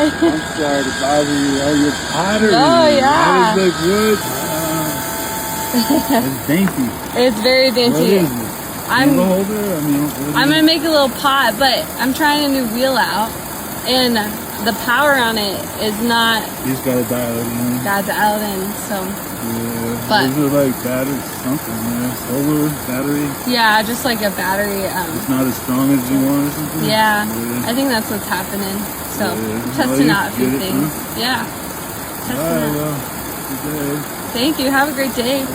Hi. I'm sorry to bother you. Oh, your pottery. Oh, yeah. That is like wood. It's dainty. It's very What dainty. is it? I'm Candle holder? I mean, what I'm is gonna make a little pot, but I'm trying a new wheel out, and the power on it is not You just gotta dial it in. got dialed in. So Yeah. But- Those are like battery something, man. Solar battery. yeah, just like a battery. It's not as strong as you want or something. Yeah, I think that's what's happening. So Yeah. I'm testing Well, out a few get it, things. Yeah, All testing right, out. well, good day. Thank you. Have a great day.